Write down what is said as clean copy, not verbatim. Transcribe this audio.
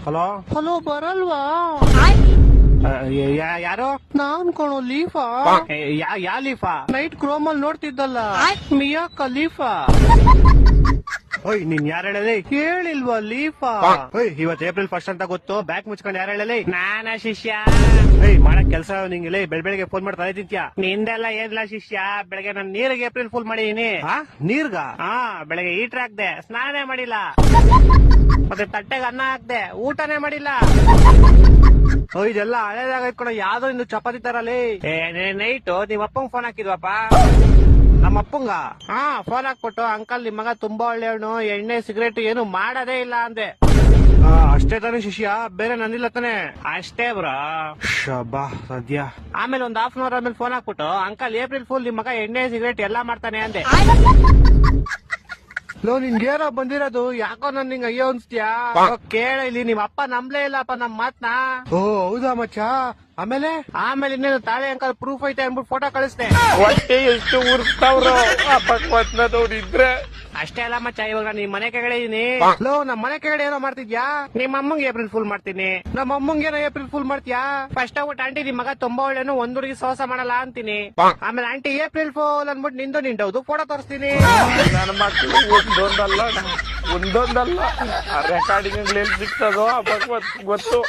Hello hello ಬರಲ್ವಾ? ಯಾರು? ನಾನ್ ಕಣೋ ಲೀಫಾ. ಯಾ ಲೀಫಾ? Night ಕ್ರೋಮಲ್ ನೋಡ್ತಿದ್ದಲ್ಲ Miya Khalifa. ಓಯ್ ನೀನ್ ಯಾರು ಹೇಳಲಿ? ಹೇಳಿಲ್ವಾ ಲೀಫಾ? ಓಯ್ ಇವತ್ ಏಪ್ರಿಲ್ 1 ಅಂತ ಗೊತ್ತು, ಬ್ಯಾಕ್ ಮುಚ್ಕೊಂಡು ಯಾರು ಹೇಳಲಿ? ನಾನ ಶಿಷ್ಯ. ಏಯ್ ಮಾಡಕ್ ಕೆಲಸ ನಿಂಗೆ ಬೆಳಗ್ಗೆ ಫೋನ್ ಮಾಡ್ತಾ ತಿಂತ್ಯಾ? ನಿಂದೆಲ್ಲ ಏನಿಲ್ಲ ಶಿಷ್ಯ. ಬೆಳಗ್ಗೆ ನಾನು ನೀರಿಗೆ ಏಪ್ರಿಲ್ ಫುಲ್ ಮಾಡಿದೀನಿ. ನೀರ್ಗ? ಬೆಳಗ್ಗೆ ಹೀಟರ್ ಹಾಕ್ದೆ, ಸ್ನಾನನೇ ಮಾಡಿಲ್ಲ. ಮತ್ತೆ ತಟ್ಟೆಗೆ ಅನ್ನ ಹಾಕ್ದೆ, ಊಟನೇ ಮಾಡಿಲ್ಲ. ಇದೆಲ್ಲ ಹಳೇದಾಗೈತ್ ಕಣ, ಯಾವ್ದೋ ಇನ್ನು ಚಪಾತಿ ತರಲಿ. ನೈಟ್ ನಿಮ್ ಅಪ್ಪಂಗ್ ಫೋನ್ ಹಾಕಿದ್ವಪ್ಪ. ನಮ್ಮ ಅಪ್ಪಂಗ? ಫೋನ್ ಹಾಕ್ಬಿಟ್ಟು ಅಂಕಲ್ ನಿಮ್ ಮಗ ತುಂಬಾ ಒಳ್ಳೆಯವನು, ಎಣ್ಣೆ ಸಿಗರೇಟ್ ಏನು ಮಾಡೋದೇ ಇಲ್ಲ ಅಂದೆ. ಅಷ್ಟೇ ತಾನೇ ಶಿಷ್ಯ, ಬೇರೆ ನಂದಿಲ್ಲ ತಾನೆ? ಅಷ್ಟೇ ಬ್ರೋ. ಶಬಾ ಸದ್ಯ. ಆಮೇಲೆ ಒಂದ್ ಹಾಫ್ ಅನ್ ಅವರ್ ಆಮೇಲೆ ಫೋನ್ ಹಾಕ್ಬಿಟ್ಟು ಅಂಕಲ್ ಏಪ್ರಿಲ್ ಫುಲ್ ನಿಮ್ ಮಗ ಎಣ್ಣೆ ಸಿಗರೇಟ್ ಎಲ್ಲಾ ಮಾಡ್ತಾನೆ ಅಂದೆ. ಲೋ ನಿನ್ಗೇನೋ ಬಂದಿರೋದು, ಯಾಕೋ ನನ್ ನಿಂಗೆ ಅಯ್ಯೋ ಅನ್ಸ್ತೀಯಾ? ಕೇಳ ಇಲ್ಲಿ, ನಿಮ್ ಅಪ್ಪ ನಂಬ್ಲೇ ಇಲ್ಲಪ್ಪ ನಮ್ ಮಾತ್ನ. ಓ ಹೌದಾ ಮಚ್ಚ? ಆಮೇಲೆ ಇನ್ನೇನು ತಾಳೆ ಅಂಕಲ್ ಪ್ರೂಫ್ ಐತೆ ಅನ್ಬಿಟ್ಟು ಫೋಟೋ ಕಳಿಸ್ದೆ. ಹೊಟ್ಟೆ ಎಷ್ಟು ಉರ್ಸ್ತಾವ್ರು ನೋಡಿದ್ರೆ. ಅಷ್ಟೇ ಅಲ್ಲ ಮಚ್ಚ, ಇವಾಗ ನಿಮ್ ಮನೆ ಕೆಳಗಡೆ ಇದೀನಿ. ಲೋ ನಮ್ ಮನೆ ಕೆಳಗಡೆ ಏನೋ ಮಾಡ್ತಿದ್ಯಾ? ನಿಮ್ಮ ಅಮ್ಮಂಗೆ ಏಪ್ರಿಲ್ ಫುಲ್ ಮಾಡ್ತೀನಿ. ನಮ್ಮ ಅಮ್ಮಂಗೇನೋ ಏಪ್ರಿಲ್ ಫುಲ್ ಮಾಡ್ತೀಯಾ? ಫಸ್ಟ್ ಆಗ್ಬಿಟ್ಟು ಆಂಟಿ ನಿಮ್ ಮಗ ತುಂಬಾ ಒಳ್ಳೆನು, ಒಂದ್ ಹುಡುಗಿ ಸೋಸ ಮಾಡಲ್ಲ ಅಂತೀನಿ. ಆಮೇಲೆ ಆಂಟಿ ಏಪ್ರಿಲ್ ಫುಲ್ ಅನ್ಬಿಟ್ಟು ನಿಂದೌದು ಫೋಟೋ ತೋರಿಸ್ತೀನಿ. ನನ್ನ ಮಕ್ಕಳು ಒಂದೊಂದಲ್ಲ ರೆಕಾರ್ಡಿಂಗ್ ಎಲ್ಲಿ ಸಿಗ್ತದೋ ಗೊತ್ತು.